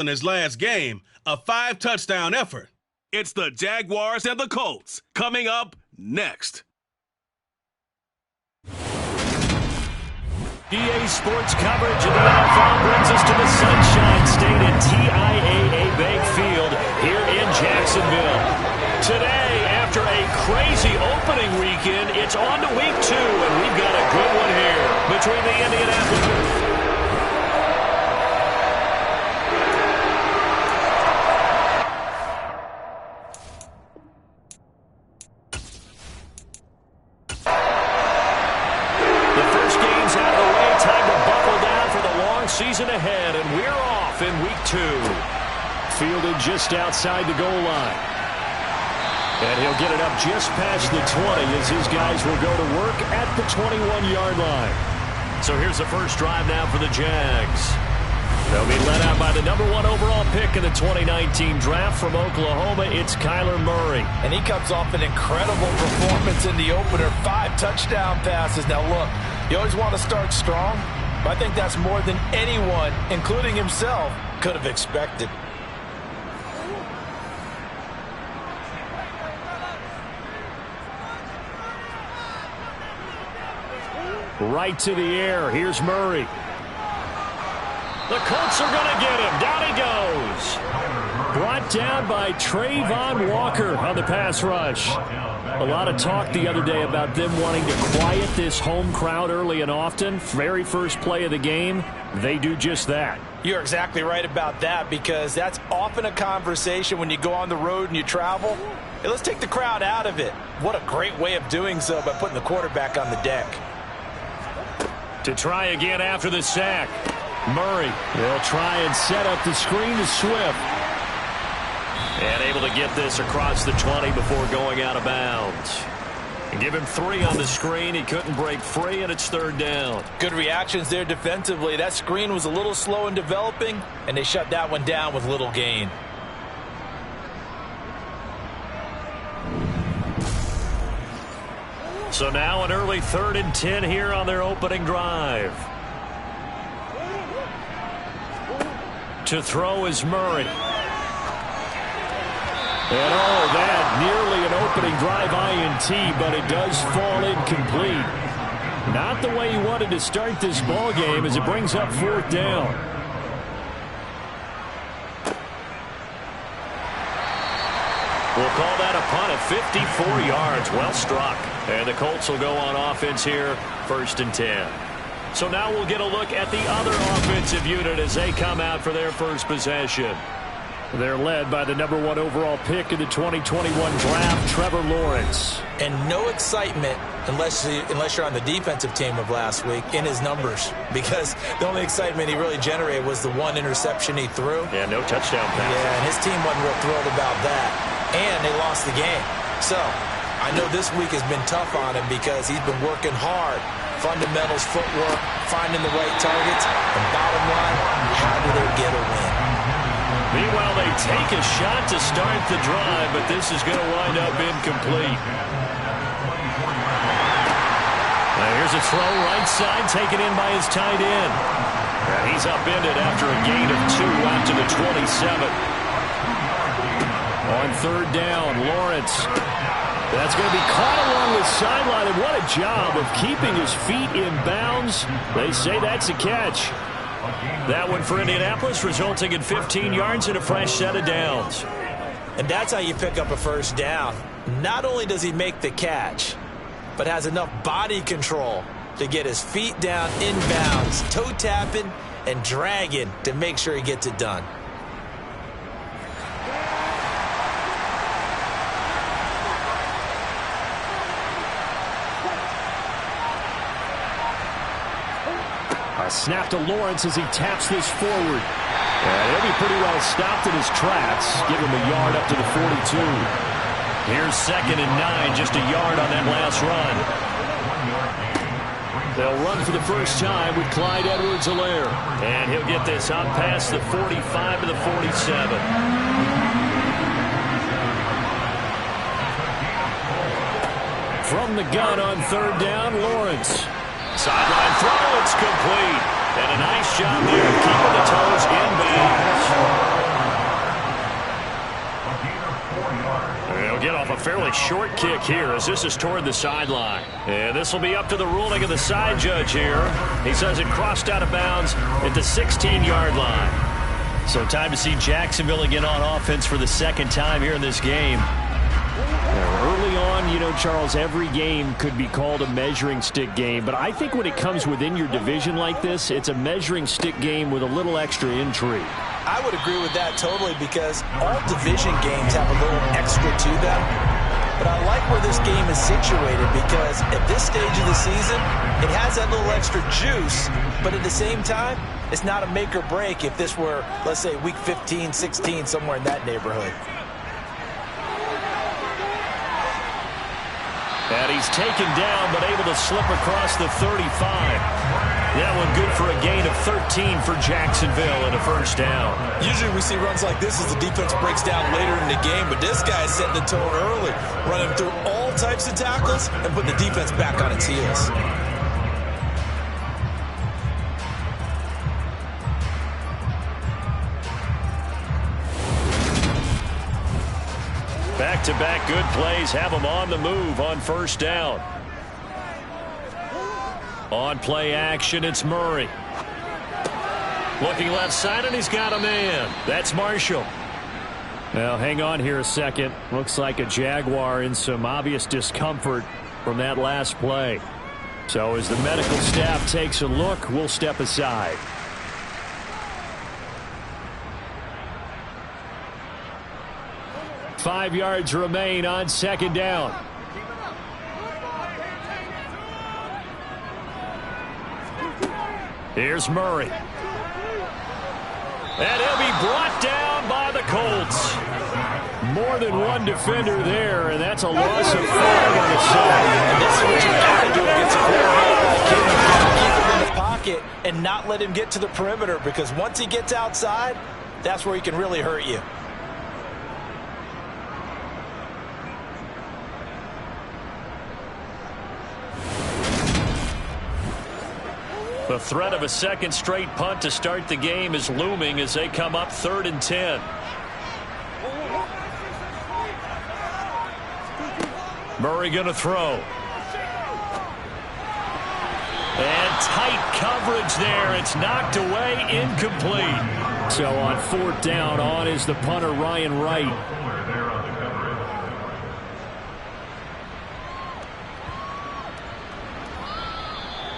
in his last game, a 5-touchdown effort. It's the Jaguars and the Colts coming up next. EA Sports coverage of the NFL brings us to the Sunshine State at TIAA Bank Field here in Jacksonville. Today, after a crazy opening weekend, it's on to week 2, and we've got a good one here between the Indianapolis. Season ahead, and we're off in week 2. Fielded just outside the goal line. And he'll get it up just past the 20 as his guys will go to work at the 21-yard line. So here's the first drive now for the Jags. They'll be led out by the number 1 overall pick in the 2019 draft from Oklahoma. It's Kyler Murray. And he comes off an incredible performance in the opener. 5 touchdown passes. Now look, you always want to start strong. But I think that's more than anyone, including himself, could have expected. Right to the air. Here's Murray. The Colts are going to get him. Down he goes. Brought down by Trayvon Walker on the pass rush. A lot of talk the other day about them wanting to quiet this home crowd early and often. Very first play of the game, they do just that. You're exactly right about that, because that's often a conversation when you go on the road and you travel. Hey, let's take the crowd out of it. What a great way of doing so by putting the quarterback on the deck. To try again after the sack. Murray will try and set up the screen to Swift. And able to get this across the 20 before going out of bounds. And give him 3 on the screen. He couldn't break free, and it's 3rd down. Good reactions there defensively. That screen was a little slow in developing, and they shut that one down with little gain. So now an early 3rd and 10 here on their opening drive. To throw is Murray. And all of that, nearly an opening drive INT, but it does fall incomplete. Not the way he wanted to start this ball game as it brings up 4th down. We'll call that a punt of 54 yards. Well struck. And the Colts will go on offense here, 1st and 10. So now we'll get a look at the other offensive unit as they come out for their first possession. They're led by the number 1 overall pick in the 2021 draft, Trevor Lawrence. And no excitement unless you're on the defensive team of last week in his numbers, because the only excitement he really generated was the 1 interception he threw. Yeah, no touchdown pass. Yeah, and his team wasn't real thrilled about that. And they lost the game. So I know this week has been tough on him because he's been working hard. Fundamentals, footwork, finding the right targets. And bottom line, how do they get a win? Meanwhile, they take a shot to start the drive, but this is going to wind up incomplete. Now here's a throw right side, taken in by his tight end. And he's upended after a gain of 2 out to the 27. On 3rd down, Lawrence. That's going to be caught along the sideline, and what a job of keeping his feet in bounds. They say that's a catch. That one for Indianapolis, resulting in 15 yards and a fresh set of downs. And that's how you pick up a 1st down. Not only does he make the catch, but has enough body control to get his feet down in bounds, toe tapping and dragging to make sure he gets it done. A snap to Lawrence as he taps this forward. And he'll be pretty well stopped in his tracks. Give him a yard up to the 42. Here's 2nd and 9, just a yard on that last run. They'll run for the first time with Clyde Edwards-Helaire. And he'll get this out past the 45 to the 47. From the gun on 3rd down, Lawrence. Sideline throw, it's complete. And a nice job there of keeping the toes in bounds. They'll get off a fairly short kick here as this is toward the sideline. And this will be up to the ruling of the side judge here. He says it crossed out of bounds at the 16-yard line. So time to see Jacksonville again on offense for the second time here in this game. Early on, you know, Charles, every game could be called a measuring stick game. But I think when it comes within your division like this, it's a measuring stick game with a little extra intrigue. I would agree with that totally because all division games have a little extra to them. But I like where this game is situated because at this stage of the season, it has that little extra juice. But at the same time, it's not a make or break if this were, let's say, week 15, 16, somewhere in that neighborhood. And he's taken down, but able to slip across the 35. That one good for a gain of 13 for Jacksonville and a first down. Usually we see runs like this as the defense breaks down later in the game, but this guy is setting the tone early, running through all types of tackles and putting the defense back on its heels. Back-to-back good plays have them on the move on first down. On play action, it's Murray. Looking left side, and he's got a man. That's Marshall. Now, hang on here a second. Looks like a Jaguar in some obvious discomfort from that last play. So as the medical staff takes a look, we'll step aside. Five yards remain on second down. Here's Murray. And he'll be brought down by the Colts. More than one defender there, and that's a loss of 5 on the side. This is what you got to do against a quarterback like him. You got to keep him in the pocket and not let him get to the perimeter because once he gets outside, that's where he can really hurt you. The threat of a second straight punt to start the game is looming as they come up 3rd and 10. Murray going to throw. And tight coverage there. It's knocked away, incomplete. So on 4th down, on is the punter Ryan Wright.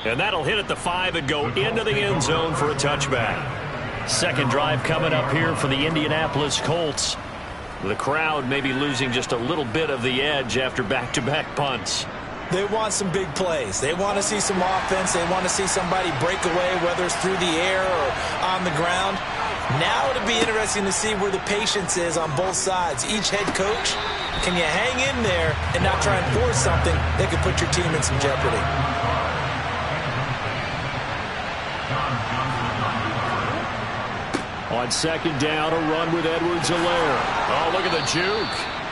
And that'll hit at the 5 and go into the end zone for a touchback. Second drive coming up here for the Indianapolis Colts. The crowd may be losing just a little bit of the edge after back-to-back punts. They want some big plays. They want to see some offense. They want to see somebody break away, whether it's through the air or on the ground. Now it'll be interesting to see where the patience is on both sides. Each head coach, can you hang in there and not try and force something that could put your team in some jeopardy? On second down, a run with Edwards-Helaire. Oh, look at the juke.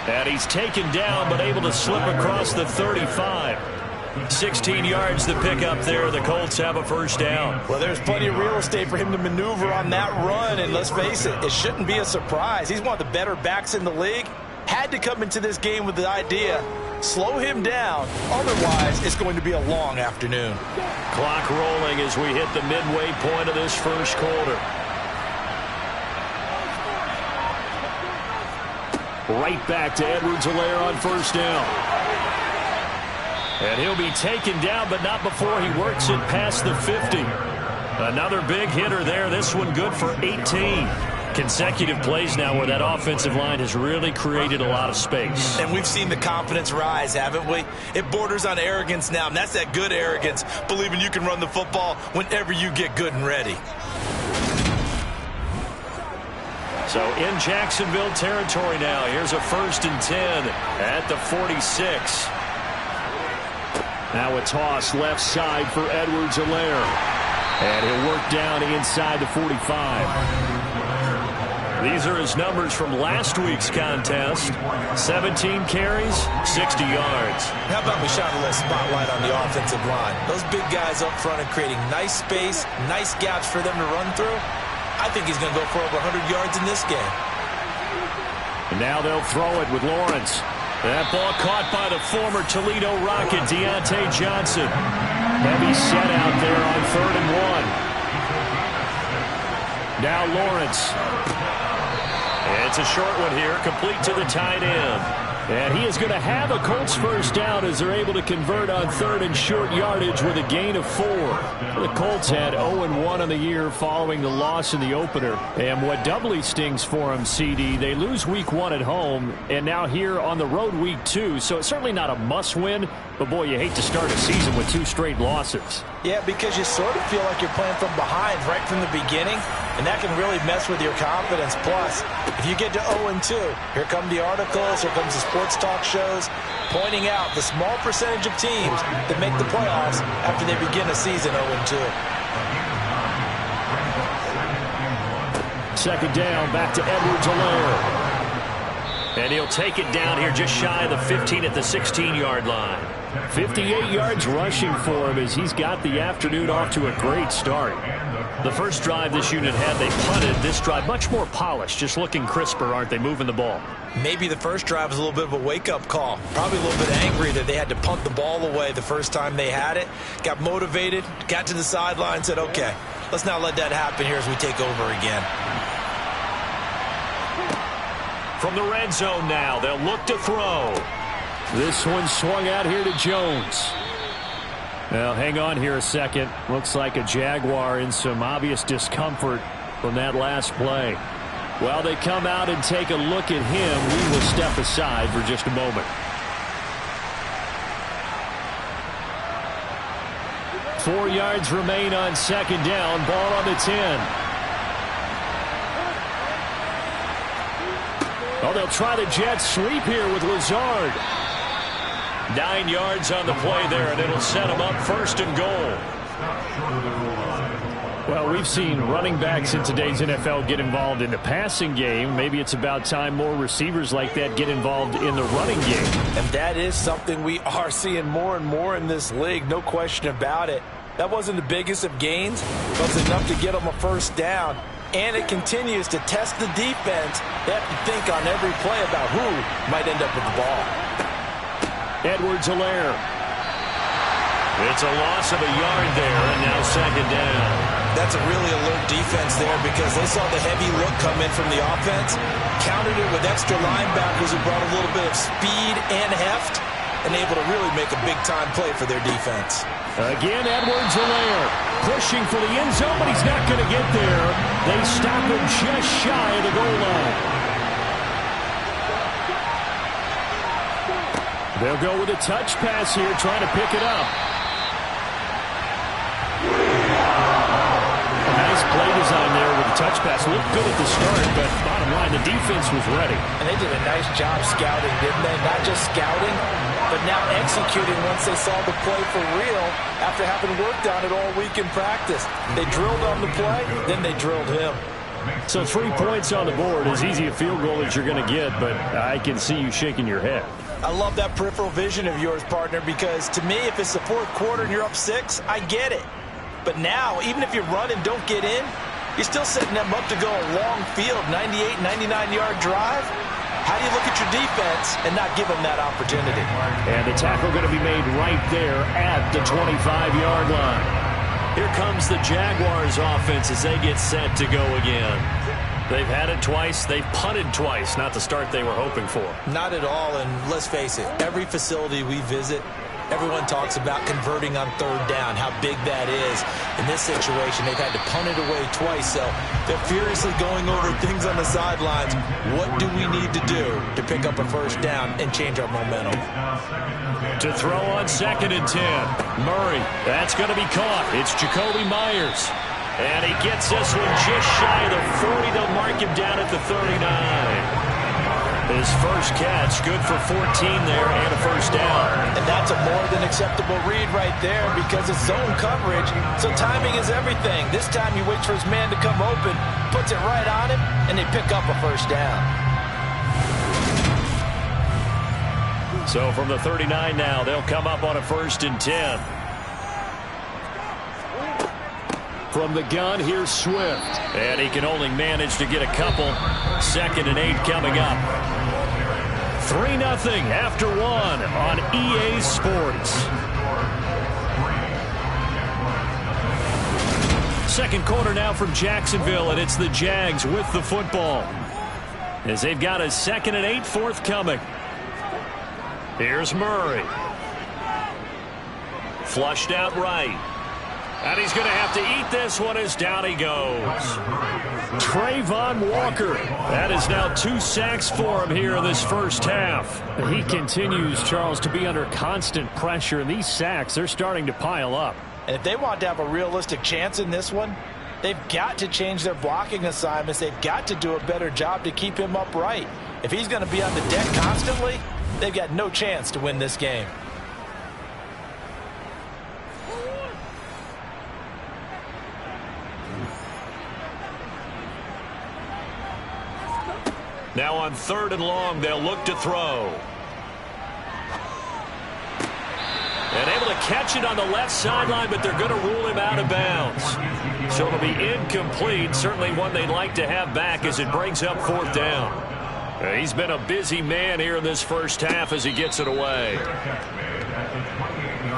And he's taken down, but able to slip across the 35. 16 yards to pick up there. The Colts have a first down. Well, there's plenty of real estate for him to maneuver on that run. And let's face it, it shouldn't be a surprise. He's one of the better backs in the league. Had to come into this game with the idea, slow him down. Otherwise, it's going to be a long afternoon. Clock rolling as we hit the midway point of this first quarter. Right back to Edwards-Helaire on first down. And he'll be taken down, but not before he works it past the 50. Another big hitter there. This one good for 18. Consecutive plays now where that offensive line has really created a lot of space. And we've seen the confidence rise, haven't we? It borders on arrogance now, and that's that good arrogance, believing you can run the football whenever you get good and ready. So in Jacksonville territory now. Here's a 1st and 10 at the 46. Now a toss left side for Edwards-Helaire. And he'll work down inside the 45. These are his numbers from last week's contest. 17 carries, 60 yards. How about we shine a little spotlight on the offensive line? Those big guys up front are creating nice space, nice gaps for them to run through. I think he's going to go for over 100 yards in this game. And now they'll throw it with Lawrence. That ball caught by the former Toledo Rocket, Deontay Johnson. Heavy set out there on 3rd and 1. Now Lawrence. It's a short one here, complete to the tight end. And he is going to have a Colts first down as they're able to convert on 3rd and short yardage with a gain of 4. The Colts had 0-1 on the year following the loss in the opener. And what doubly stings for them, CD, they lose week 1 at home, and now here on the road week 2. So it's certainly not a must-win, but boy, you hate to start a season with 2 straight losses. Yeah, because you sort of feel like you're playing from behind right from the beginning, and that can really mess with your confidence. Plus, if you get to 0-2, here come the articles, here comes the sports talk shows, pointing out the small percentage of teams that make the playoffs after they begin a season 0-2. Second down, back to Edwards-Helaire. And he'll take it down here just shy of the 15 at the 16-yard line. 58 yards rushing for him as he's got the afternoon off to a great start. The first drive this unit had, they punted. This drive much more polished, just looking crisper, aren't they, moving the ball? Maybe the first drive was a little bit of a wake-up call. Probably a little bit angry that they had to punt the ball away the first time they had it. Got motivated, got to the sideline, said, okay, let's not let that happen here as we take over again. From the red zone now, they'll look to throw. This one swung out here to Jones. Now, hang on here a second. Looks like a Jaguar in some obvious discomfort from that last play. While they come out and take a look at him, we will step aside for just a moment. 4 yards remain on second down. Ball on the 10. Oh, they'll try the jet sweep here with Lazard. 9 yards on the play there, and it'll set them up 1st and goal. Well, we've seen running backs in today's NFL get involved in the passing game. Maybe it's about time more receivers like that get involved in the running game. And that is something we are seeing more and more in this league, no question about it. That wasn't the biggest of gains, but it's enough to get them a first down. And it continues to test the defense. They have to think on every play about who might end up with the ball. Edwards-Helaire. It's a loss of a yard there, and now second down. That's a really alert defense there because they saw the heavy look come in from the offense, countered it with extra linebackers who brought a little bit of speed and heft, and able to really make a big-time play for their defense. Again, Edwards-Helaire pushing for the end zone, but he's not going to get there. They stop him just shy of the goal line. They'll go with a touch pass here, trying to pick it up. A nice play design there with the touch pass. Looked good at the start, but bottom line, the defense was ready. And they did a nice job scouting, didn't they? Not just scouting, but now executing once they saw the play for real after having worked on it all week in practice. They drilled on the play, then they drilled him. So 3 points on the board, as easy a field goal as you're going to get, but I can see you shaking your head. I love that peripheral vision of yours, partner, because to me, if it's the 4th quarter and you're up 6, I get it. But now, even if you run and don't get in, you're still setting them up to go a long field, 98, 99-yard drive. How do you look at your defense and not give them that opportunity? And the tackle going to be made right there at the 25-yard line. Here comes the Jaguars offense as they get set to go again. They've had it twice. They've punted twice. Not the start they were hoping for. Not at all, and let's face it, every facility we visit, everyone talks about converting on 3rd down, how big that is. In this situation, they've had to punt it away twice, so they're furiously going over things on the sidelines. What do we need to do to pick up a first down and change our momentum? To throw on 2nd and 10. Murray, that's going to be caught. It's Jacoby Myers. And he gets this one just shy of the 40. They'll mark him down at the 39. His first catch, good for 14 there and a first down. And that's a more than acceptable read right there because it's zone coverage, so timing is everything. This time he waits for his man to come open, puts it right on him, and they pick up a first down. So from the 39 now, they'll come up on a 1st and 10. From the gun, here's Swift. And he can only manage to get a couple. 2nd and 8 coming up. 3-0 after 1 on EA Sports. Second quarter now from Jacksonville, and it's the Jags with the football. As they've got a 2nd and 8 forthcoming. Here's Murray. Flushed out right. And he's going to have to eat this one as down he goes. Trayvon Walker. That is now 2 sacks for him here in this first half. He continues, Charles, to be under constant pressure, and these sacks, they're starting to pile up. And if they want to have a realistic chance in this one, they've got to change their blocking assignments. They've got to do a better job to keep him upright. If he's going to be on the deck constantly, they've got no chance to win this game. Now on 3rd and long, they'll look to throw. And able to catch it on the left sideline, but they're going to rule him out of bounds. So it'll be incomplete. Certainly one they'd like to have back as it brings up 4th down. He's been a busy man here in this first half as he gets it away.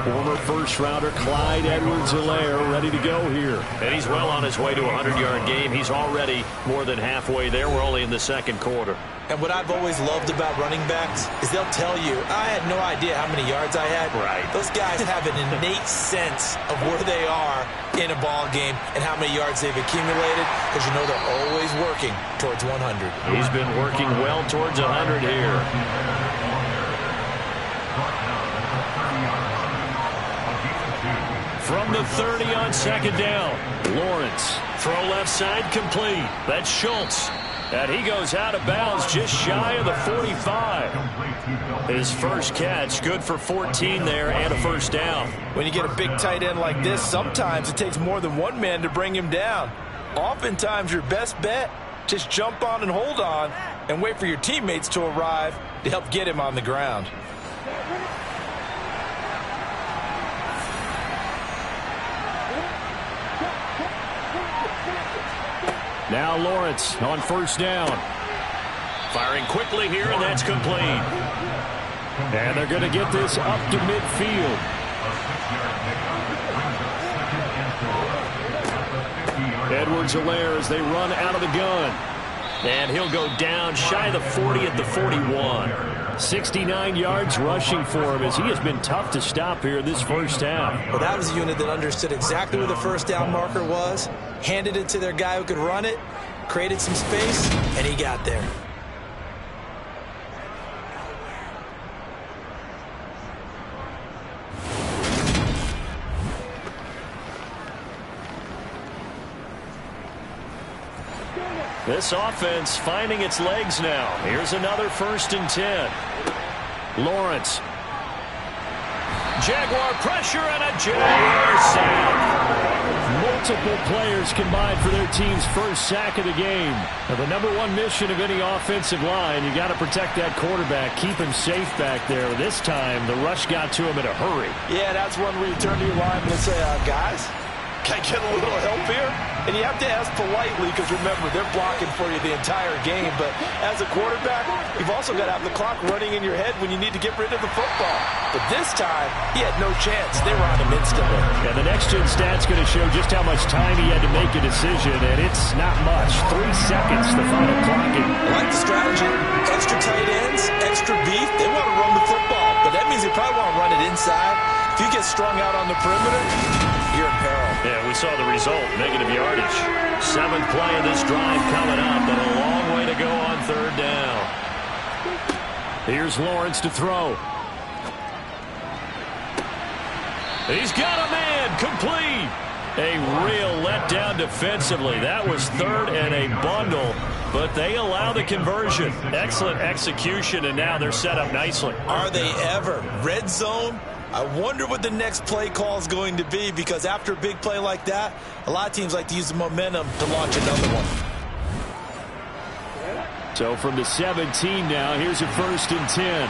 Former first-rounder Clyde Edwards-Helaire ready to go here. And he's well on his way to a 100-yard game. He's already more than halfway there. We're only in the second quarter. And what I've always loved about running backs is they'll tell you, I had no idea how many yards I had. Right. Those guys have an innate sense of where they are in a ball game and how many yards they've accumulated because you know they're always working towards 100. He's been working well towards 100 here. From the 30 on 2nd down. Lawrence. Throw left side complete. That's Schultz. And he goes out of bounds just shy of the 45. His first catch, good for 14 there and a first down. When you get a big tight end like this, sometimes it takes more than one man to bring him down. Oftentimes your best bet, just jump on and hold on and wait for your teammates to arrive to help get him on the ground. Now Lawrence on 1st down. Firing quickly here, and that's complete. And they're going to get this up to midfield. Edwards-Helaire as they run out of the gun. And he'll go down shy of the 40 at the 41. 69 yards rushing for him as he has been tough to stop here this first half. Well, that was a unit that understood exactly where the first down marker was, handed it to their guy who could run it, created some space, and he got there. This offense finding its legs now. Here's another 1st and 10. Lawrence. Jaguar pressure and a Jaguar sack. Multiple players combined for their team's first sack of the game. Now, the #1 mission of any offensive line, you got to protect that quarterback, keep him safe back there. This time, the rush got to him in a hurry. Yeah, that's one where you turn to your lineman and say, guys, can I get a little help here? And you have to ask politely because, remember, they're blocking for you the entire game. But as a quarterback, you've also got to have the clock running in your head when you need to get rid of the football. But this time, he had no chance. They were on him instantly. And the next-gen stat's going to show just how much time he had to make a decision, and it's not much. 3 seconds, the final clocking. I like the strategy. Extra tight ends, extra beef. They want to run the football. But that means they probably want to run it inside. If you get strung out on the perimeter, you're in peril. Yeah, we saw the result, negative yardage. 7th play of this drive coming up, and a long way to go on 3rd down. Here's Lawrence to throw. He's got a man, complete. A real letdown defensively. That was 3rd and a bundle. but they allow the conversion. Excellent execution, and now they're set up nicely. Are they ever? Red zone? I wonder what the next play call is going to be, because after a big play like that, a lot of teams like to use the momentum to launch another one. So from the 17 now, here's a 1st and 10.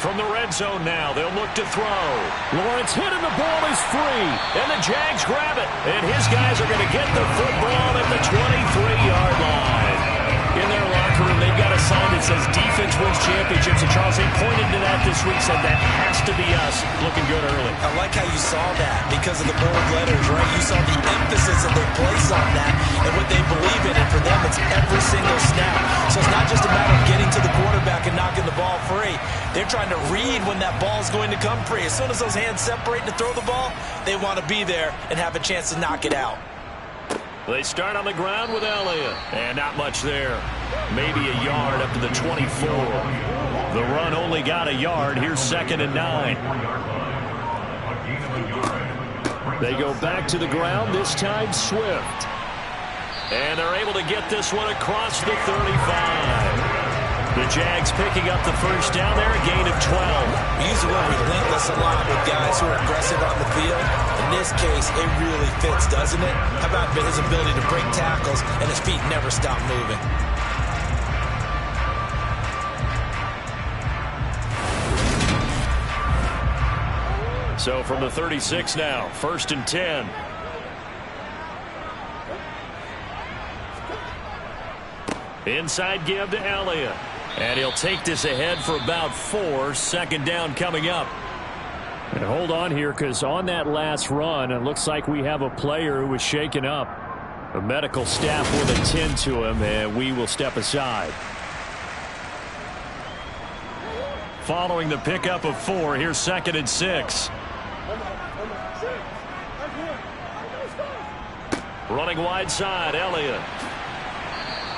From the red zone now, they'll look to throw. Lawrence hit and the ball is free. And the Jags grab it. And his guys are going to get the football at the 23-yard line. In their locker room, they've got a sign that says defense wins championships. And Charles, they pointed to that this week, said that has to be us. Looking good early. I like how you saw that because of the bold letters, right? You saw the emphasis that they place on that and what they believe in. And for them, it's every single snap. So it's not just a matter of getting to the quarterback and knocking the ball free. They're trying to read when that ball is going to come free. As soon as those hands separate to throw the ball, they want to be there and have a chance to knock it out. They start on the ground with Elliott. And not much there. Maybe a yard up to the 24. The run only got a yard. Here's 2nd and 9. They go back to the ground, this time Swift. And they're able to get this one across the 35. The Jags picking up the first down there, a gain of 12. We use the word relentless a lot with guys who are aggressive on the field. In this case, it really fits, doesn't it? How about his ability to break tackles and his feet never stop moving? So from the 36 now, 1st and 10. Inside give to Elliott. And he'll take this ahead for about 4. 2nd down coming up. And hold on here, because on that last run, it looks like we have a player who was shaken up. The medical staff will attend to him, and we will step aside. Following the pickup of 4, here's 2nd and 6. Running wide side, Elliott.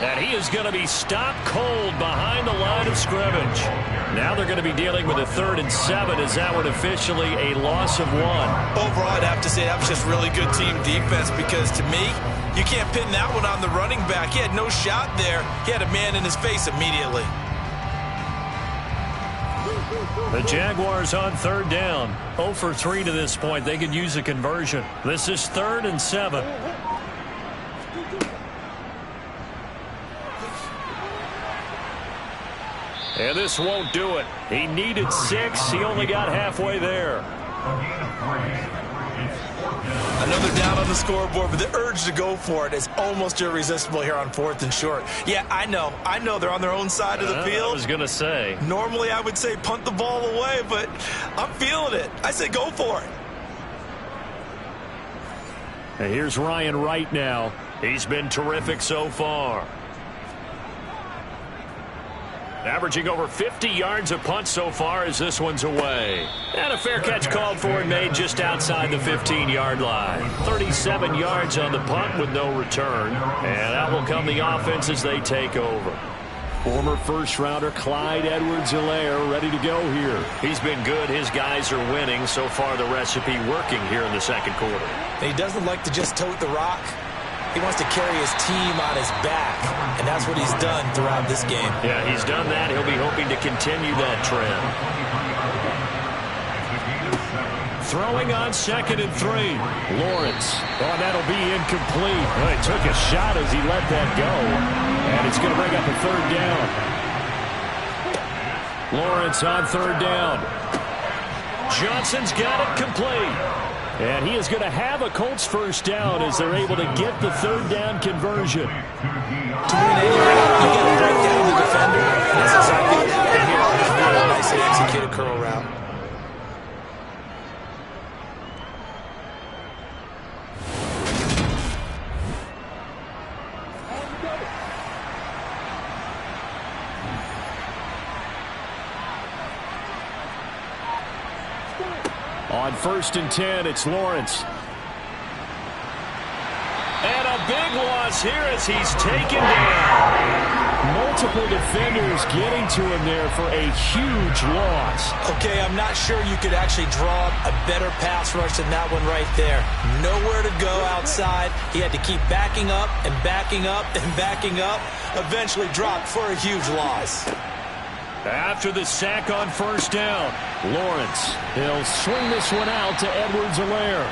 And he is going to be stopped cold behind the line of scrimmage. Now they're going to be dealing with a 3rd and 7 as that one officially a loss of 1. Overall, I'd have to say that was just really good team defense, because to me, you can't pin that one on the running back. He had no shot there. He had a man in his face immediately. The Jaguars on 3rd down. 0 for 3 to this point. They could use a conversion. This is 3rd and 7. And this won't do it. He needed 6. He only got halfway there. Another down on the scoreboard, but the urge to go for it is almost irresistible here on 4th and short. Yeah, I know they're on their own side of the field. I was going to say. Normally I would say punt the ball away, but I'm feeling it. I say go for it. And here's Ryan Wright now. He's been terrific so far. Averaging over 50 yards a punt so far as this one's away. And a fair catch called for and made just outside the 15-yard line. 37 yards on the punt with no return. And out will come the offense as they take over. Former first-rounder Clyde Edwards-Helaire ready to go here. He's been good. His guys are winning. So far the recipe working here in the 2nd quarter. He doesn't like to just tote the rock. He wants to carry his team on his back, and that's what he's done throughout this game. Yeah, he's done that. He'll be hoping to continue that trend. Throwing on 2nd and 3. Lawrence. Oh, that'll be incomplete. Well, he took a shot as he let that go, and it's going to bring up a 3rd down. Lawrence on 3rd down. Johnson's got it complete. And he is going to have a Colts first down as they're able to get the 3rd down conversion. To win anyway, you got to break down the defender. That's exactly what happened here. Just really nicely executed curl route. On 1st and 10, it's Lawrence. And a big loss here as he's taken down. multiple defenders getting to him there for a huge loss. Okay, I'm not sure you could actually draw up a better pass rush than that one right there. Nowhere to go outside. He had to keep backing up and backing up and backing up. Eventually dropped for a huge loss. After the sack on first down, Lawrence, he'll swing this one out to Edwards-Helaire.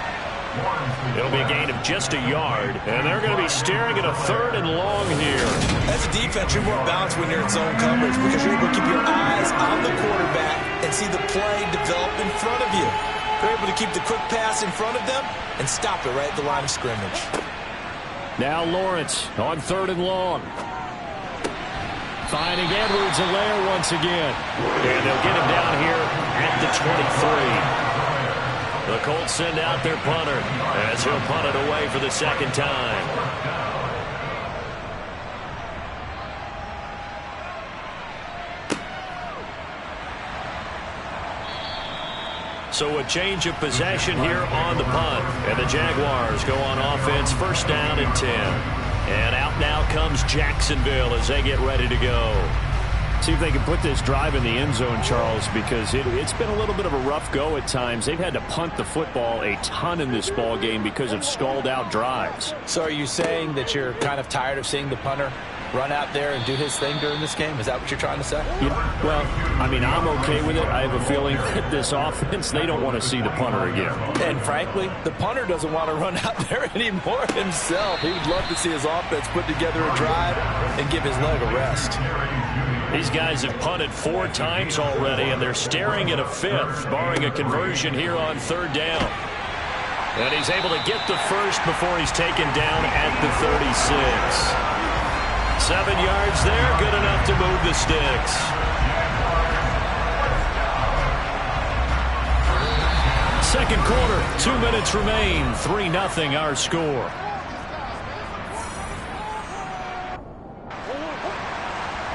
It'll be a gain of just a yard, and they're going to be staring at a 3rd and long here. As a defense, you're more balanced when you're in zone coverage because you're able to keep your eyes on the quarterback and see the play develop in front of you. You're able to keep the quick pass in front of them and stop it right at the line of scrimmage. Now Lawrence on 3rd and long. Finding Edwards-Helaire once again. And they'll get him down here at the 23. The Colts send out their punter as he'll punt it away for the 2nd time. So a change of possession here on the punt. And the Jaguars go on offense, 1st down and 10. And out now comes Jacksonville as they get ready to go. See if they can put this drive in the end zone, Charles, because it's been a little bit of a rough go at times. They've had to punt the football a ton in this ball game because of stalled-out drives. So are you saying that you're kind of tired of seeing the punter run out there and do his thing during this game? Is that what you're trying to say? Well, I mean, I'm okay with it. I have a feeling that this offense, they don't want to see the punter again. And frankly, the punter doesn't want to run out there anymore himself. He would love to see his offense put together a drive and give his leg a rest. These guys have punted 4 times already, and they're staring at a 5th, barring a conversion here on 3rd down. And he's able to get the first before he's taken down at the 36. 7 yards there, good enough to move the sticks. Second quarter, 2 minutes remain, 3-0 our score.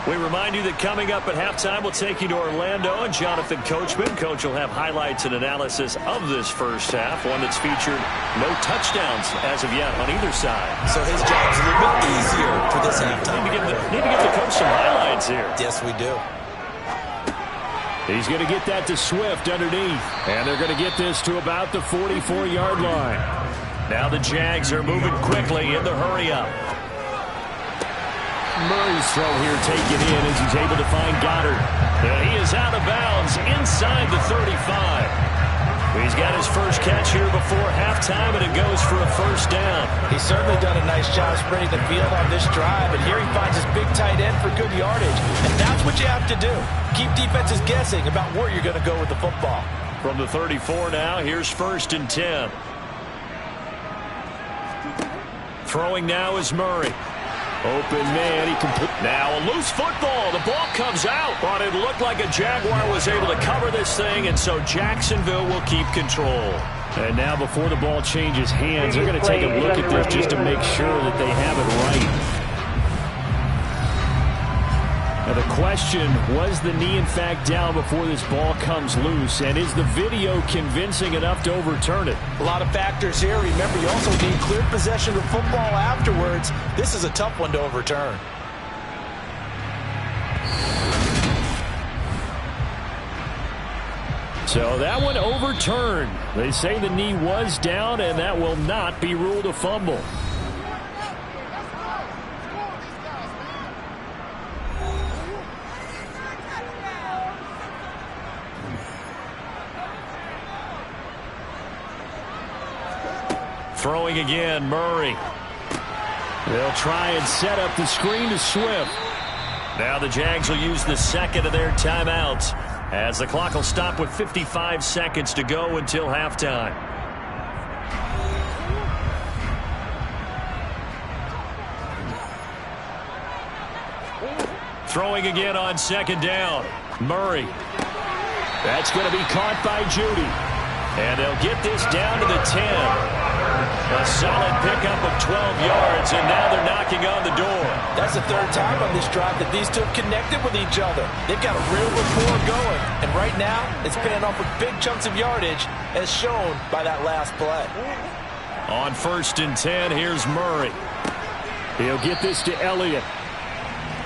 We remind you that coming up at halftime, we'll take you to Orlando and Jonathan Coachman. Coach will have highlights and analysis of this first half, one that's featured no touchdowns as of yet on either side. So his job's a little bit easier for this halftime. Need to give the coach some highlights here. Yes, we do. He's going to get that to Swift underneath, and they're going to get this to about the 44-yard line. Now the Jags are moving quickly in the hurry-up. Murray's throw here taken in as he's able to find Goddard. He is out of bounds inside the 35. He's got his first catch here before halftime, and it goes for a 1st down. He's certainly done a nice job spreading the field on this drive, and here he finds his big tight end for good yardage. And that's what you have to do. Keep defenses guessing about where you're going to go with the football. From the 34 now, here's 1st and 10. Throwing now is Murray. Open man, he complete. Now a loose football. The ball comes out, but it looked like a Jaguar was able to cover this thing, and so Jacksonville will keep control. And now before the ball changes hands, they're going to take a look at this just to make sure that they have it right. Now the question, was the knee in fact down before this ball comes loose? And is the video convincing enough to overturn it? A lot of factors here. Remember, you also need clear possession of football afterwards. This is a tough one to overturn. So that one overturned. They say the knee was down, and that will not be ruled a fumble. Throwing again, Murray. They'll try and set up the screen to Swift. Now the Jags will use the second of their timeouts, as the clock will stop with 55 seconds to go until halftime. Throwing again on 2nd down. Murray. That's going to be caught by Judy. And they'll get this down to the 10. A solid pickup of 12 yards, and now they're knocking on the door. That's the 3rd time on this drive that these two have connected with each other. They've got a real rapport going, and right now it's paying off with big chunks of yardage, as shown by that last play. On 1st and 10, here's Murray. He'll get this to Elliott.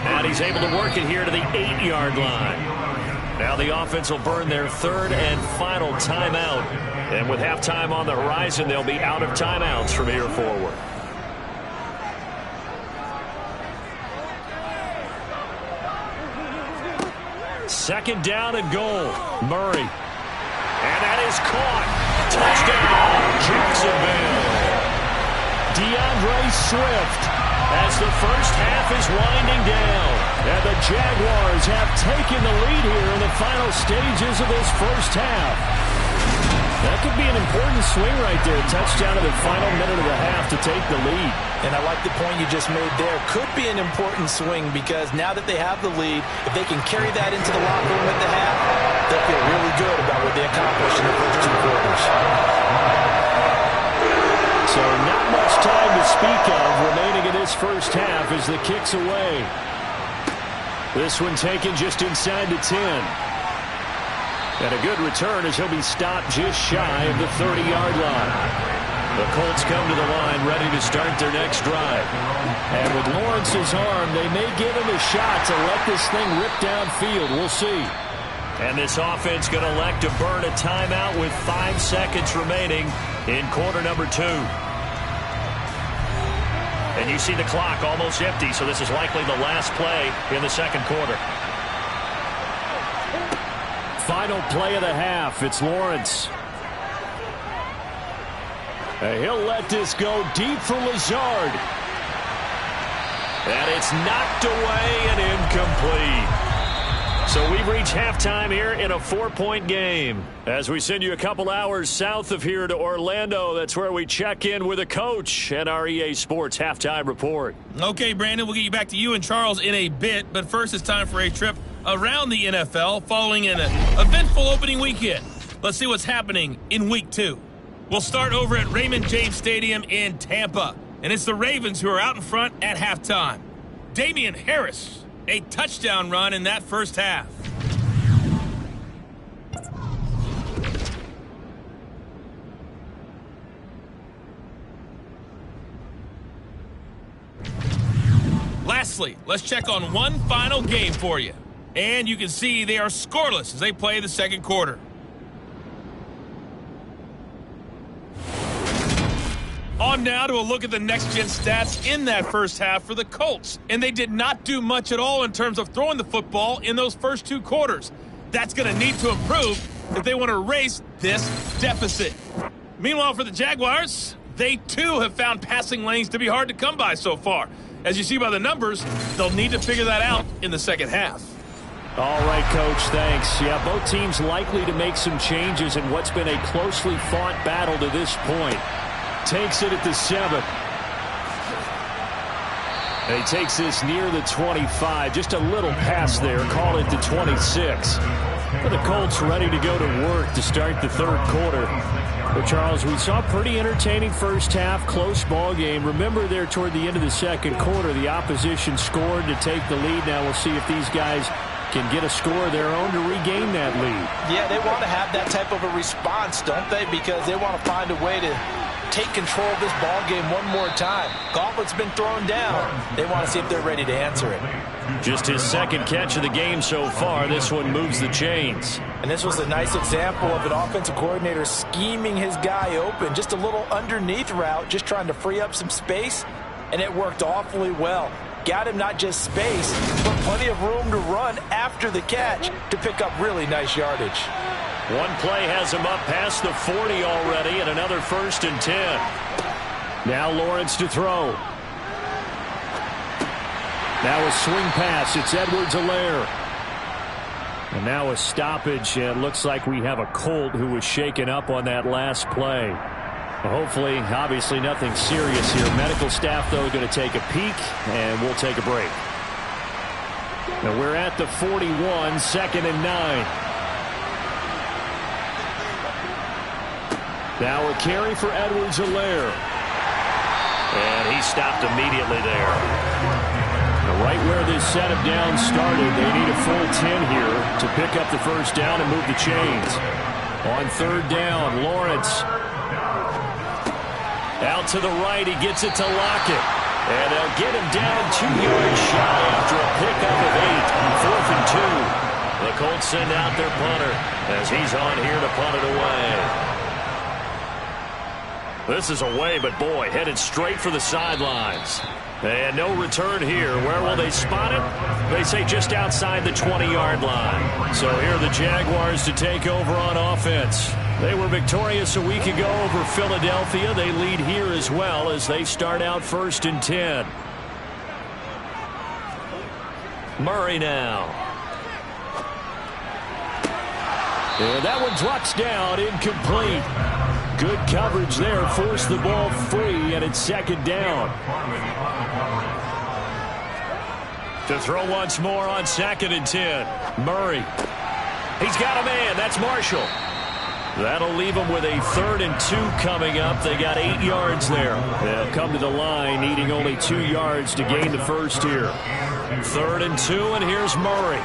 And he's able to work it here to the 8-yard line. Now the offense will burn their third and final timeout. And with halftime on the horizon, they'll be out of timeouts from here forward. Second down and goal. Murray. And that is caught. Touchdown, Jacksonville. DeAndre Swift as the first half is winding down. And the Jaguars have taken the lead here in the final stages of this first half. That could be an important swing right there. Touchdown in the final minute of the half to take the lead. And I like the point you just made there. Could be an important swing because now that they have the lead, if they can carry that into the locker room at the half, they'll feel really good about what they accomplished in the first 2 quarters. So not much time to speak of remaining in this first half as the kick's away. This one taken just inside the 10. And a good return as he'll be stopped just shy of the 30-yard line. The Colts come to the line ready to start their next drive. And with Lawrence's arm, they may give him a shot to let this thing rip downfield. We'll see. And this offense going to elect to burn a timeout with 5 seconds remaining in quarter number 2. And you see the clock almost empty, so this is likely the last play in the second quarter. Final play of the half. It's Lawrence. And he'll let this go deep for Lazard. And it's knocked away and incomplete. So we've reached halftime here in a 4-point game. As we send you a couple hours south of here to Orlando, that's where we check in with a coach at our EA Sports Halftime Report. Okay, Brandon, we'll get you back to you and Charles in a bit, but first it's time for a trip around the NFL following an eventful opening weekend. Let's see what's happening in Week 2. We'll start over at Raymond James Stadium in Tampa, and it's the Ravens who are out in front at halftime. Damian Harris, a touchdown run in that first half. Lastly, let's check on one final game for you. And you can see they are scoreless as they play the second quarter. On now to a look at the next-gen stats in that first half for the Colts. And they did not do much at all in terms of throwing the football in those first 2 quarters. That's going to need to improve if they want to erase this deficit. Meanwhile, for the Jaguars, they too have found passing lanes to be hard to come by so far. As you see by the numbers, they'll need to figure that out in the second half. All right, Coach, thanks. Yeah, both teams likely to make some changes in what's been a closely fought battle to this point. Takes it at the 7. And he takes this near the 25. Just a little pass there. Call it the 26. For the Colts ready to go to work to start the third quarter. But, Charles, we saw a pretty entertaining first half, close ball game. Remember there toward the end of the second quarter, the opposition scored to take the lead. Now we'll see if these guys can get a score of their own to regain that lead. Yeah, they want to have that type of a response, don't they? Because they want to find a way to take control of this ball game one more time. Gauntlet's been thrown down. They want to see if they're ready to answer it. Just his second catch of the game so far. This one moves the chains. And this was a nice example of an offensive coordinator scheming his guy open. Just a little underneath route, just trying to free up some space, and it worked awfully well. Got him not just space, but plenty of room to run after the catch to pick up really nice yardage. One play has him up past the 40 already, and another 1st and 10. Now Lawrence to throw. Now a swing pass. It's Edwards-Helaire. And now a stoppage. It looks like we have a Colt who was shaken up on that last play. Hopefully, obviously nothing serious here. Medical staff, though, going to take a peek, and we'll take a break. Now we're at the 41, 2nd and 9. Now a carry for Edwards-Helaire. And he stopped immediately there. Now right where this setup down started, they need a full 10 here to pick up the first down and move the chains. On 3rd down, Lawrence. Out to the right, he gets it to Lockett. And they'll get him down 2 yards shy after a Colts send out their punter as he's on here to punt it away. This is away, but boy, headed straight for the sidelines. And no return here. Where will they spot it? They say just outside the 20-yard line. So here are the Jaguars to take over on offense. They were victorious a week ago over Philadelphia. They lead here as well as they start out 1st and 10. Murray now. And that one drops down, incomplete. Good coverage there, forced the ball free, and it's 2nd down. To throw once more on 2nd and 10. Murray. He's got a man. That's Marshall. That'll leave them with a 3rd and 2 coming up. They got 8 yards there. They'll come to the line, needing only 2 yards to gain the first here. 3rd and 2, and here's Murray.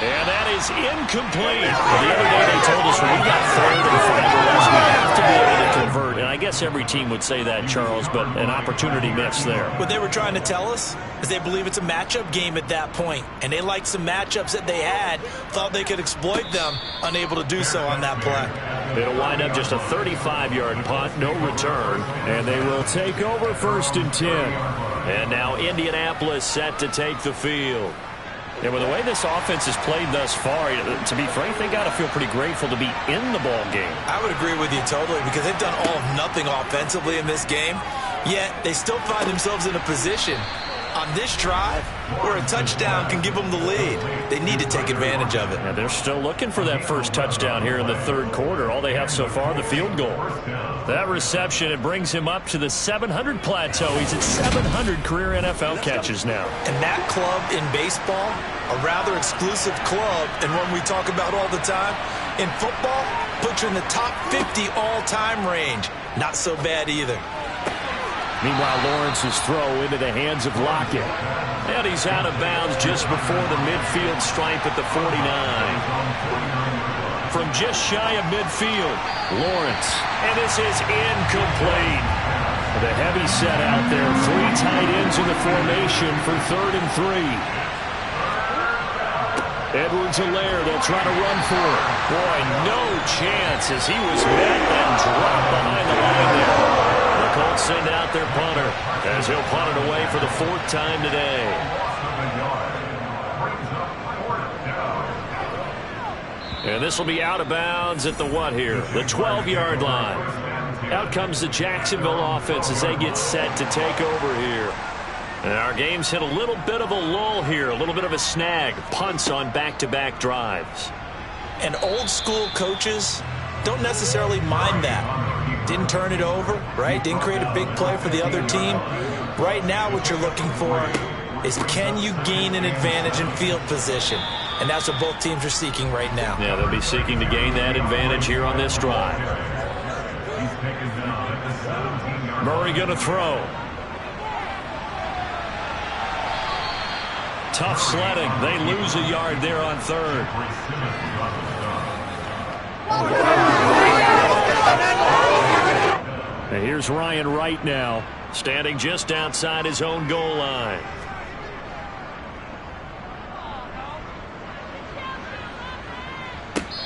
And that is incomplete. The other day they told us when we got 3rd and 5 or less, we have to be able to convert. And I guess every team would say that, Charles, but an opportunity missed there. What they were trying to tell us is they believe it's a matchup game at that point. And they liked some matchups that they had, thought they could exploit them, unable to do so on that play. It'll wind up just a 35-yard punt, no return. And they will take over 1st and 10. And now Indianapolis set to take the field. And with the way this offense has played thus far, to be frank, they got to feel pretty grateful to be in the ball game. I would agree with you totally because they've done all of nothing offensively in this game, yet they still find themselves in a position on this drive where a touchdown can give them the lead. They need to take advantage of it. And they're still looking for that first touchdown here in the 3rd quarter. All they have so far, the field goal. That reception, it brings him up to the 700 plateau. He's at 700 career NFL catches now. And that club in baseball, a rather exclusive club, and one we talk about all the time, in football, puts you in the top 50 all-time range. Not so bad either. Meanwhile, Lawrence's throw into the hands of Lockett. And he's out of bounds just before the midfield stripe at the 49. From just shy of midfield, Lawrence. And this is incomplete. The heavy set out there. 3 tight ends in the formation for 3rd and 3. Edwards-Helaire, they'll try to run for it. Boy, no chance as he was met and dropped behind the line there. The Colts send out their punter as he'll punt it away for the 4th time today. And this will be out of bounds at the what here? The 12-yard line. Out comes the Jacksonville offense as they get set to take over here. And our game's hit a little bit of a lull here, a little bit of a snag. Punts on back-to-back drives. And old-school coaches don't necessarily mind that. Didn't turn it over, right? Didn't create a big play for the other team. Right now what you're looking for is can you gain an advantage in field position? And that's what both teams are seeking right now. Yeah, they'll be seeking to gain that advantage here on this drive. Murray going to throw. Tough sledding. They lose a yard there on 3rd. And here's Ryan Wright now, standing just outside his own goal line.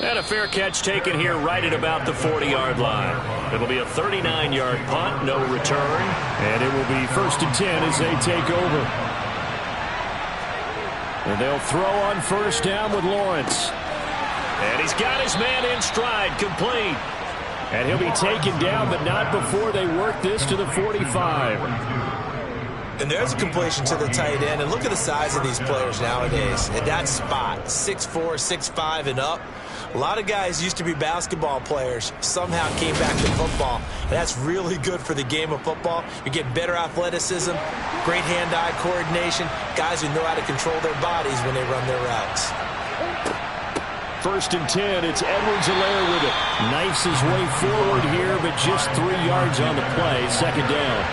And a fair catch taken here right at about the 40-yard line. It'll be a 39-yard punt, no return. And it will be 1st and 10 as they take over. And they'll throw on 1st down with Lawrence. And he's got his man in stride, complete. And he'll be taken down, but not before they work this to the 45. And there's a completion to the tight end. And look at the size of these players nowadays. At that spot, 6'4", 6'5", and up. A lot of guys used to be basketball players, somehow came back to football. And that's really good for the game of football. You get better athleticism, great hand-eye coordination, guys who know how to control their bodies when they run their routes. 1st and 10, it's Edwards-Helaire with it. Knifes his way forward here, but just 3 yards on the play. 2nd down.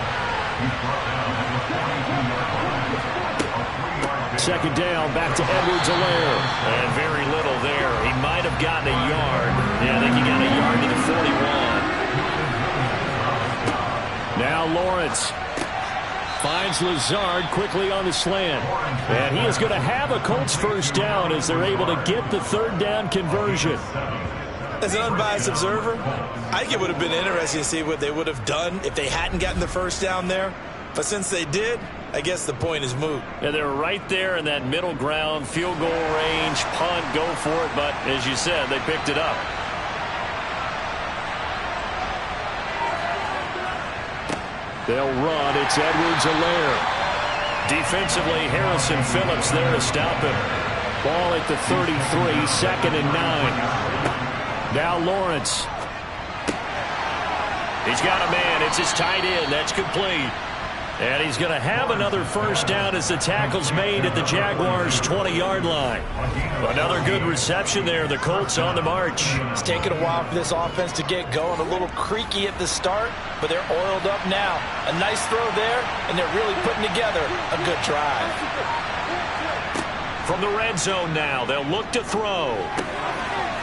2nd down, back to Edwards-Helaire. And very little there. He might have gotten a yard. Yeah, I think he got a yard to the 41. Now Lawrence Finds Lazard quickly on the slant. And he is going to have a Colts first down as they're able to get the third down conversion. As an unbiased observer, I think it would have been interesting to see what they would have done if they hadn't gotten the first down there. But since they did, I guess the point is moot. Yeah, they were right there in that middle ground, field goal range, punt, go for it. But as you said, they picked it up. They'll run. It's Edwards-Helaire. Defensively, Harrison Phillips there to stop him. Ball at the 33, 2nd and 9. Now Lawrence. He's got a man. It's his tight end. That's complete. And he's going to have another first down as the tackle's made at the Jaguars' 20-yard line. Another good reception there. The Colts on the march. It's taken a while for this offense to get going. A little creaky at the start, but they're oiled up now. A nice throw there, and they're really putting together a good drive. From the red zone now, they'll look to throw.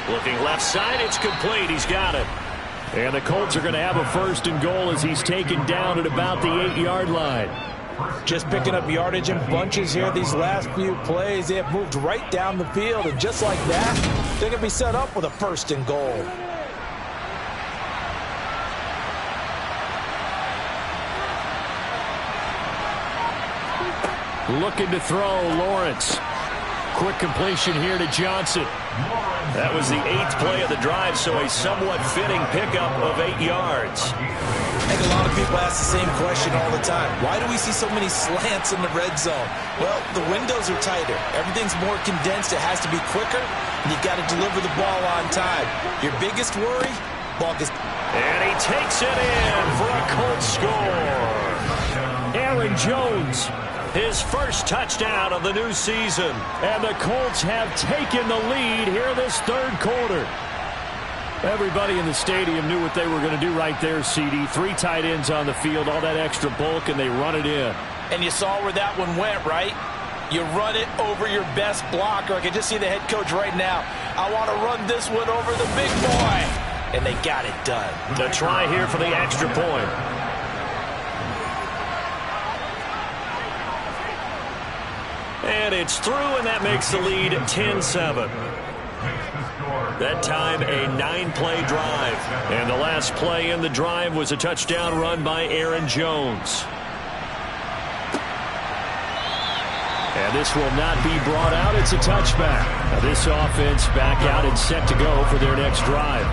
Looking left side, it's complete. He's got it. And the Colts are going to have a 1st and goal as he's taken down at about the 8-yard line. Just picking up yardage in bunches here these last few plays. They have moved right down the field, and just like that, they're going to be set up with a 1st and goal. Looking to throw, Lawrence. Quick completion here to Johnson. That was the 8th play of the drive, so a somewhat fitting pickup of 8 yards. I think a lot of people ask the same question all the time. Why do we see so many slants in the red zone? Well, the windows are tighter. Everything's more condensed. It has to be quicker, and you've got to deliver the ball on time. Your biggest worry, ball gets... And he takes it in for a Colts score. Aaron Jones. His first touchdown of the new season. And the Colts have taken the lead here this 3rd quarter. Everybody in the stadium knew what they were going to do right there, CD. 3 tight ends on the field, all that extra bulk, and they run it in. And you saw where that one went, right? You run it over your best blocker. I can just see the head coach right now. I want to run this one over the big boy. And they got it done. The try here for the extra point. And it's through, and that makes the lead 10-7. That time, a 9-play drive. And the last play in the drive was a touchdown run by Aaron Jones. And this will not be brought out. It's a touchback. Now this offense back out and set to go for their next drive.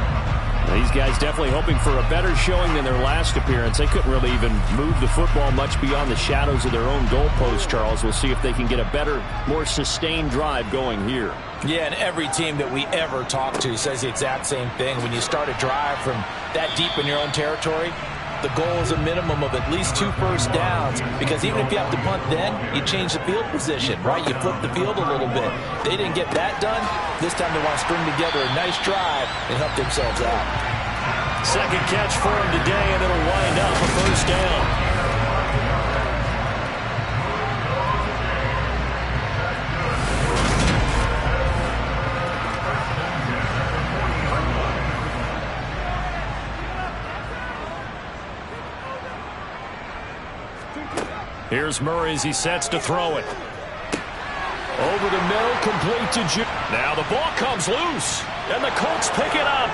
These guys definitely hoping for a better showing than their last appearance. They couldn't really even move the football much beyond the shadows of their own goalpost, Charles. We'll see if they can get a better, more sustained drive going here. Yeah, and every team that we ever talk to says the exact same thing. When you start a drive from that deep in your own territory, the goal is a minimum of at least 2 first downs, because even if you have to punt then, you change the field position, right? You flip the field a little bit. They didn't get that done. This time they want to string together a nice drive and help themselves out. Second catch for him today, and it'll wind up a first down. Here's Murray as he sets to throw it. Over the middle, complete to Jim. Now the ball comes loose, and the Colts pick it up.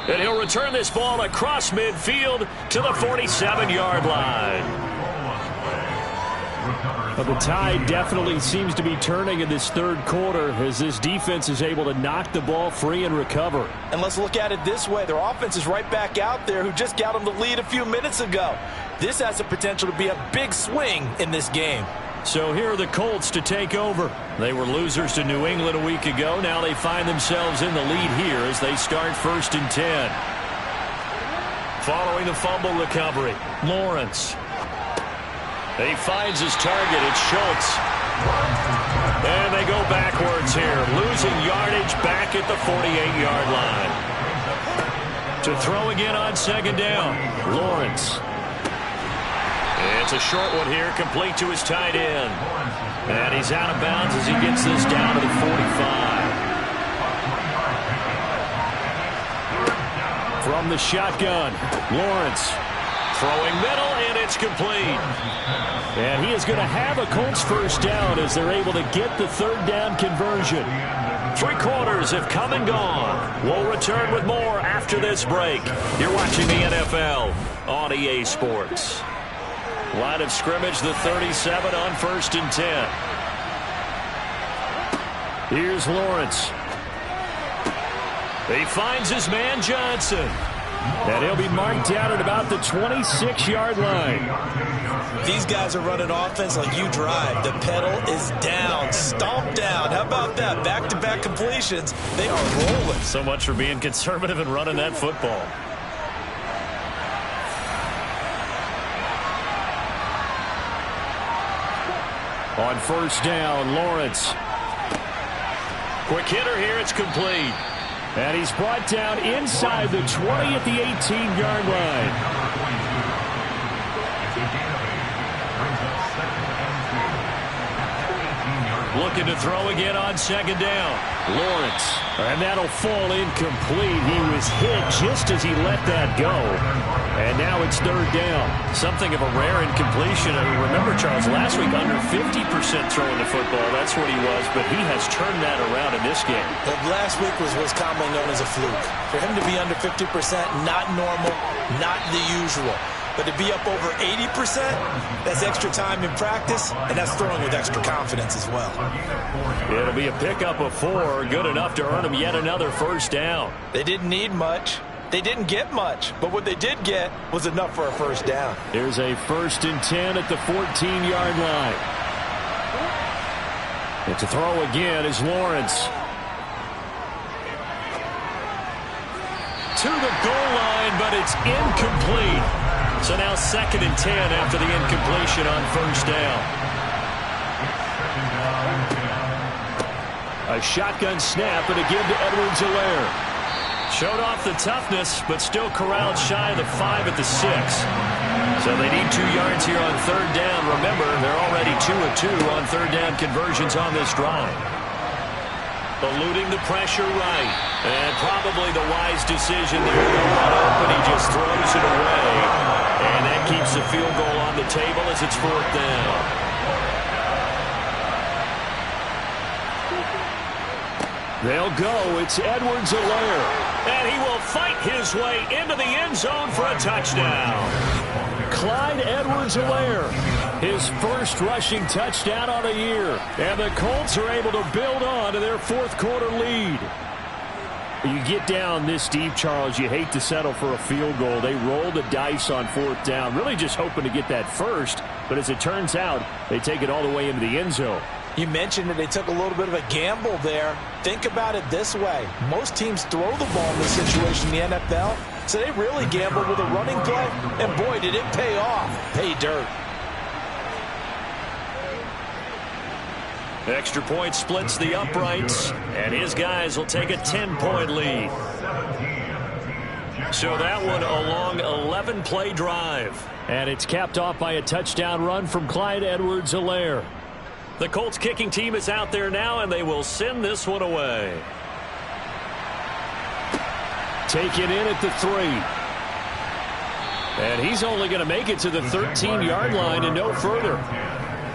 And he'll return this ball across midfield to the 47-yard line. But the tide definitely seems to be turning in this 3rd quarter as this defense is able to knock the ball free and recover. And let's look at it this way. Their offense is right back out there who just got them the lead a few minutes ago. This has the potential to be a big swing in this game. So here are the Colts to take over. They were losers to New England a week ago. Now they find themselves in the lead here as they start 1st and 10. Following the fumble recovery, Lawrence. He finds his target. It's Schultz. And they go backwards here, losing yardage back at the 48-yard line. To throw again on 2nd down, Lawrence. It's a short one here, complete to his tight end. And he's out of bounds as he gets this down to the 45. From the shotgun, Lawrence Throwing middle, and it's complete. And he is going to have a Colts first down as they're able to get the third down conversion. 3 quarters have come and gone. We'll return with more after this break. You're watching the NFL on EA Sports. Line of scrimmage, the 37 on 1st and 10. Here's Lawrence. He finds his man Johnson. And he'll be marked down at about the 26-yard line. These guys are running offense like you drive. The pedal is down, stomp down. How about that? Back-to-back completions. They are rolling. So much for being conservative and running that football. On 1st down, Lawrence. Quick hitter here, it's complete. And he's brought down inside the 20 at the 18-yard line. Looking to throw again on 2nd down. Lawrence. And that'll fall incomplete. He was hit just as he let that go. And now it's 3rd down. Something of a rare incompletion. I remember, Charles, last week under 50% throwing the football. That's what he was, but he has turned that around in this game. Well, last week was what's commonly known as a fluke. For him to be under 50%, not normal, not the usual. But to be up over 80%, that's extra time in practice, and that's throwing with extra confidence as well. It'll be a pickup of 4, good enough to earn him yet another first down. They didn't need much. They didn't get much, but what they did get was enough for a first down. Here's a 1st and 10 at the 14-yard line. And to throw again is Lawrence. To the goal line, but it's incomplete. So now 2nd and 10 after the incompletion on 1st down. A shotgun snap and a give to Edwards-Helaire. Showed off the toughness, but still corralled shy of the 5 at the 6. So they need 2 yards here on 3rd down. Remember, they're already 2 of 2 on 3rd down conversions on this drive. Eluding the pressure right. And probably the wise decision there. Not open, he just throws it away. And that keeps the field goal on the table as it's 4th down. They'll go. It's Edwards-Helaire. And he will fight his way into the end zone for a touchdown. Clyde Edwards-Helaire, his first rushing touchdown on the year. And the Colts are able to build on to their 4th quarter lead. You get down this deep, Charles, you hate to settle for a field goal. They roll the dice on 4th down, really just hoping to get that first. But as it turns out, they take it all the way into the end zone. You mentioned that they took a little bit of a gamble there. Think about it this way. Most teams throw the ball in this situation in the NFL, so they really gambled with a running play, and boy, did it pay off. Pay dirt. Extra point splits the uprights, and his guys will take a 10-point lead. So that one a long 11-play drive. And it's capped off by a touchdown run from Clyde Edwards-Helaire. The Colts kicking team is out there now, and they will send this one away. Taken in at the 3. And he's only going to make it to the 13-yard line and no further.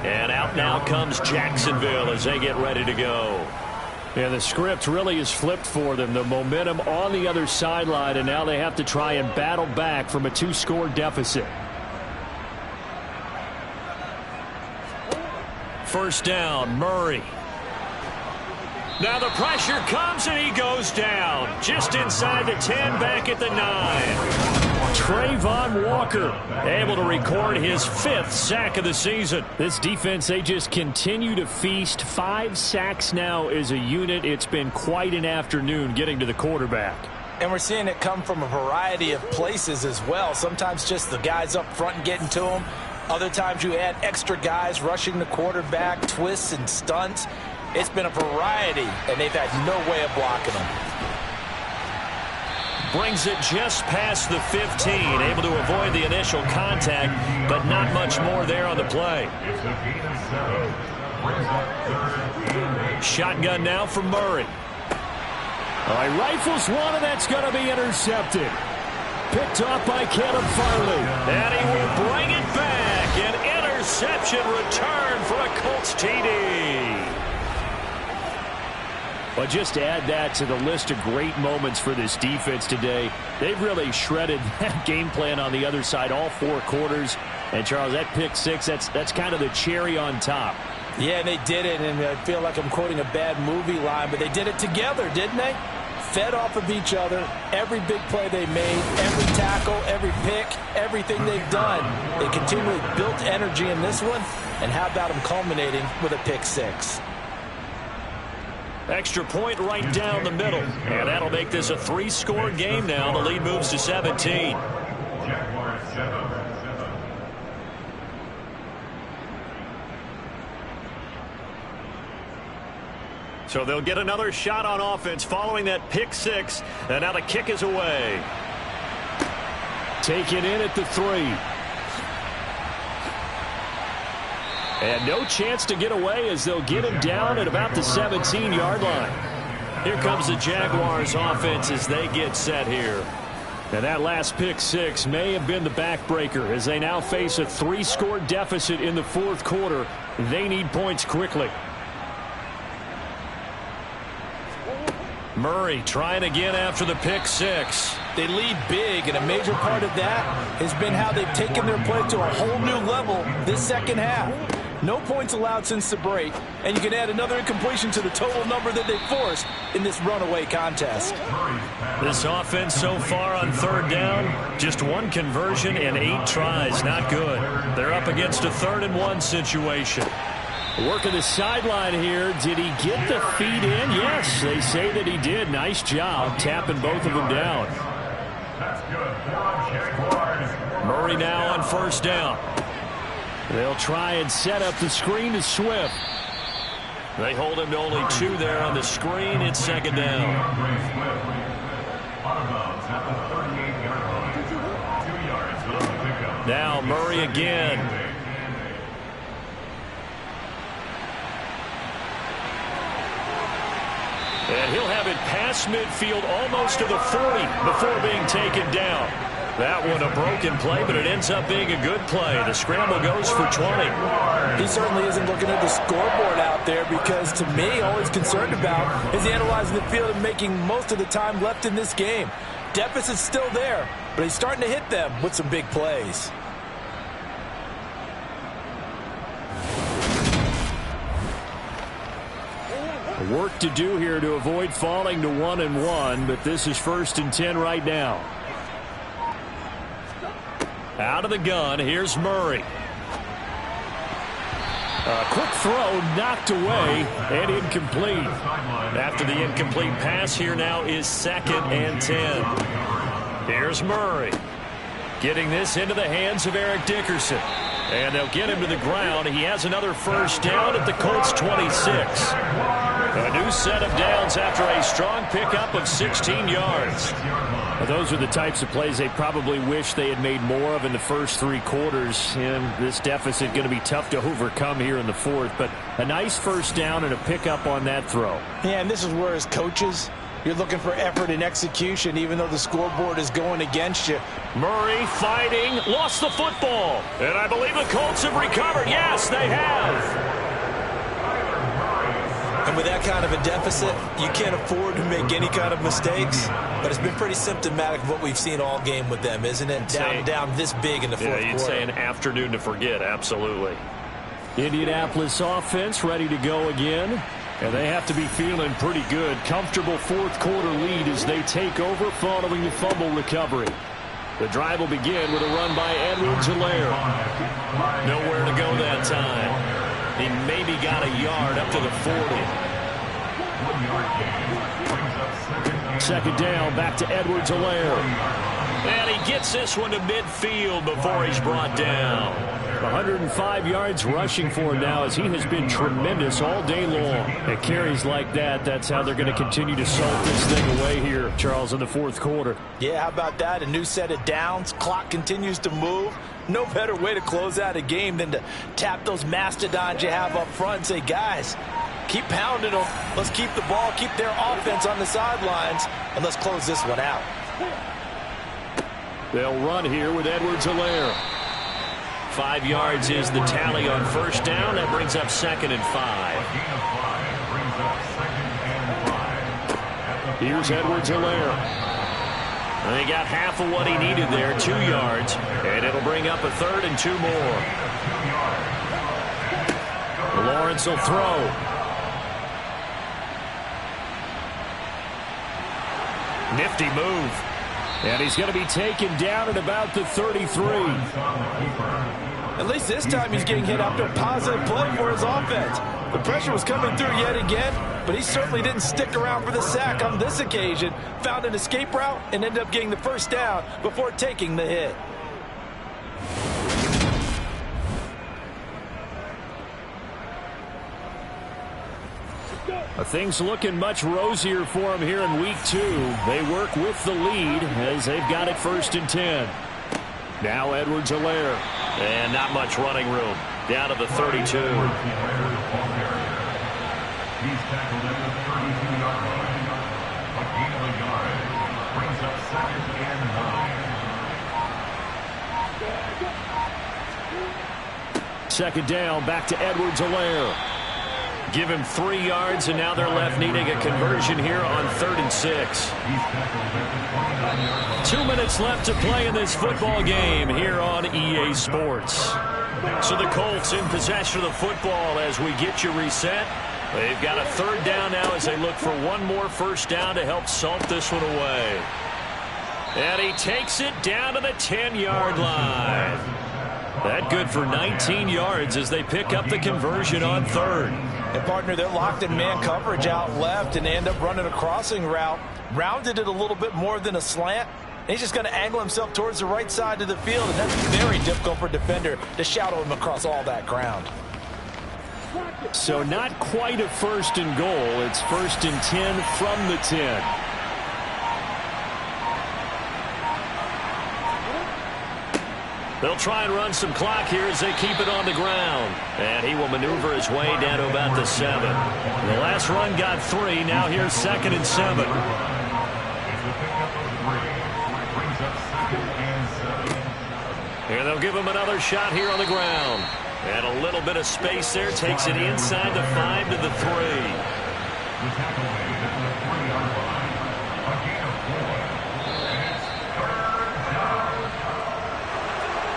And out now comes Jacksonville as they get ready to go. And the script really is flipped for them. The momentum on the other sideline, and now they have to try and battle back from a 2-score deficit. 1st down, Murray. Now the pressure comes and he goes down. Just inside the 10, back at the 9. Trayvon Walker able to record his 5th sack of the season. This defense, they just continue to feast. 5 sacks now as a unit. It's been quite an afternoon getting to the quarterback. And we're seeing it come from a variety of places as well. Sometimes just the guys up front and getting to them. Other times you add extra guys rushing the quarterback, twists and stunts. It's been a variety, and they've had no way of blocking them. Brings it just past the 15, able to avoid the initial contact, but not much more there on the play. Shotgun now from Murray. All right, rifles one, and that's going to be intercepted. picked off by Caleb Farley. And he will bring it back. An interception return for a Colts TD. But just to add that to the list of great moments for this defense today, they've really shredded that game plan on the other side all 4 quarters. And, Charles, that pick 6, that's kind of the cherry on top. Yeah, and they did it, and I feel like I'm quoting a bad movie line, but they did it together, didn't they? Fed off of each other, every big play they made, every tackle, every pick, everything they've done. They continually built energy in this one, and how about them culminating with a pick 6? Extra point right down the middle. And that'll make this a 3-score game now. The lead moves to 17. So they'll get another shot on offense following that pick 6. And now the kick is away. Taken in at the 3. And no chance to get away as they'll get him down at about the 17-yard line. Here comes the Jaguars offense as they get set here. And that last pick 6 may have been the backbreaker as they now face a 3-score deficit in the 4th quarter. They need points quickly. Murray trying again after the pick 6. They lead big, and a major part of that has been how they've taken their play to a whole new level this second half. No points allowed since the break, and you can add another incompletion to the total number that they forced in this runaway contest. This offense so far on 3rd down, just 1 conversion and 8 tries. Not good. They're up against a 3rd and 1 situation. Working the sideline here. Did he get the feet in? Yes, they say that he did. Nice job tapping both of them down. Murray now on 1st down. They'll try and set up the screen to Swift. They hold him to only 2 there on the screen. It's 2nd down. Now Murray again. And he'll have it past midfield almost to the 40 before being taken down. That one a broken play, but it ends up being a good play. The scramble goes for 20. He certainly isn't looking at the scoreboard out there because, to me, all he's concerned about is analyzing the field and making most of the time left in this game. Deficit's still there, but he's starting to hit them with some big plays. Work to do here to avoid falling to 1-1, but this is 1st and 10 right now. Out of the gun, here's Murray. A quick throw knocked away and incomplete. After the incomplete pass, here now is 2nd and 10. Here's Murray. Getting this into the hands of Eric Dickerson. And they'll get him to the ground. He has another 1st down at the Colts 26. A new set of downs after a strong pickup of 16 yards. Well, those are the types of plays they probably wish they had made more of in the first 3 quarters. And this deficit going to be tough to overcome here in the 4th. But a nice 1st down and a pickup on that throw. Yeah, and this is where, as coaches, you're looking for effort and execution, even though the scoreboard is going against you. Murray fighting, lost the football. And I believe the Colts have recovered. Yes, they have. And with that kind of a deficit, you can't afford to make any kind of mistakes. But it's been pretty symptomatic of what we've seen all game with them, isn't it? Down this big in the 4th quarter. Yeah, you'd say an afternoon to forget, absolutely. Indianapolis offense ready to go again. And they have to be feeling pretty good. Comfortable 4th quarter lead as they take over following the fumble recovery. The drive will begin with a run by Edwards-Helaire. Nowhere to go that time. He maybe got a yard up to the 40. 2nd down, back to Edwards-Helaire. And he gets this one to midfield before he's brought down. 105 yards rushing for him now as he has been tremendous all day long. At carries like that, that's how they're going to continue to salt this thing away here, Charles, in the 4th quarter. Yeah, how about that? A new set of downs. Clock continues to move. No better way to close out a game than to tap those mastodons you have up front and say, guys, keep pounding them. Let's keep the ball, keep their offense on the sidelines, and let's close this one out. They'll run here with Edwards-Helaire. 5 yards is the tally on first down. That brings up 2nd and 5. Here's Edwards-Helaire. They got half of what he needed there, 2 yards, and it'll bring up a 3rd and 2 more. Lawrence will throw. Nifty move. And he's going to be taken down at about the 33. At least this time he's getting hit after a positive play for his offense. The pressure was coming through yet again, but he certainly didn't stick around for the sack on this occasion. Found an escape route and ended up getting the first down before taking the hit. Things looking much rosier for him here in week 2. They work with the lead as they've got it 1st and 10. Now Edwards-Helaire. And not much running room. Down to the 32. He's tackled at the 32-yard line. A gain of a yard. Brings up 2nd and 9. 2nd down, back to Edwards-Helaire. Give him 3 yards, and now they're left needing a conversion here on 3rd and 6. 2 minutes left to play in this football game here on EA Sports. So the Colts in possession of the football as we get you reset. They've got a 3rd down now as they look for one more first down to help salt this one away. And he takes it down to the 10-yard line. That good for 19 yards as they pick up the conversion on 3rd. And, partner, they're locked in man coverage out left, and they end up running a crossing route. Rounded it a little bit more than a slant. And he's just going to angle himself towards the right side of the field, and that's very difficult for a defender to shadow him across all that ground. So not quite a 1st and goal. It's 1st and 10 from the 10. They'll try and run some clock here as they keep it on the ground. And he will maneuver his way down to about the 7. The last run got 3. Now here's 2nd and 7. And they'll give him another shot here on the ground. And a little bit of space there. Takes it inside the 5 to the 3.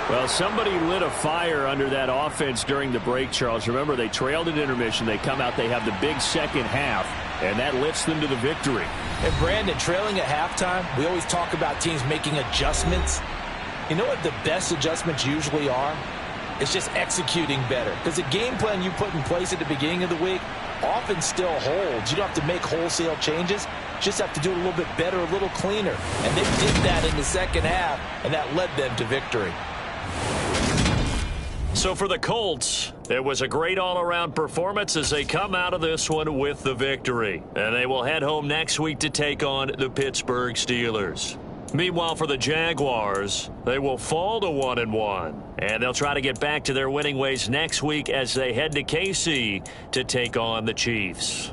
Well, somebody lit a fire under that offense during the break, Charles. Remember, they trailed at intermission. They come out, they have the big second half, and that lifts them to the victory. And, Brandon, trailing at halftime, we always talk about teams making adjustments. You know what the best adjustments usually are? It's just executing better. Because the game plan you put in place at the beginning of the week often still holds. You don't have to make wholesale changes. You just have to do it a little bit better, a little cleaner. And they did that in the second half, and that led them to victory. So for the Colts, it was a great all-around performance as they come out of this one with the victory. And they will head home next week to take on the Pittsburgh Steelers. Meanwhile, for the Jaguars, they will fall to 1-1. And they'll try to get back to their winning ways next week as they head to KC to take on the Chiefs.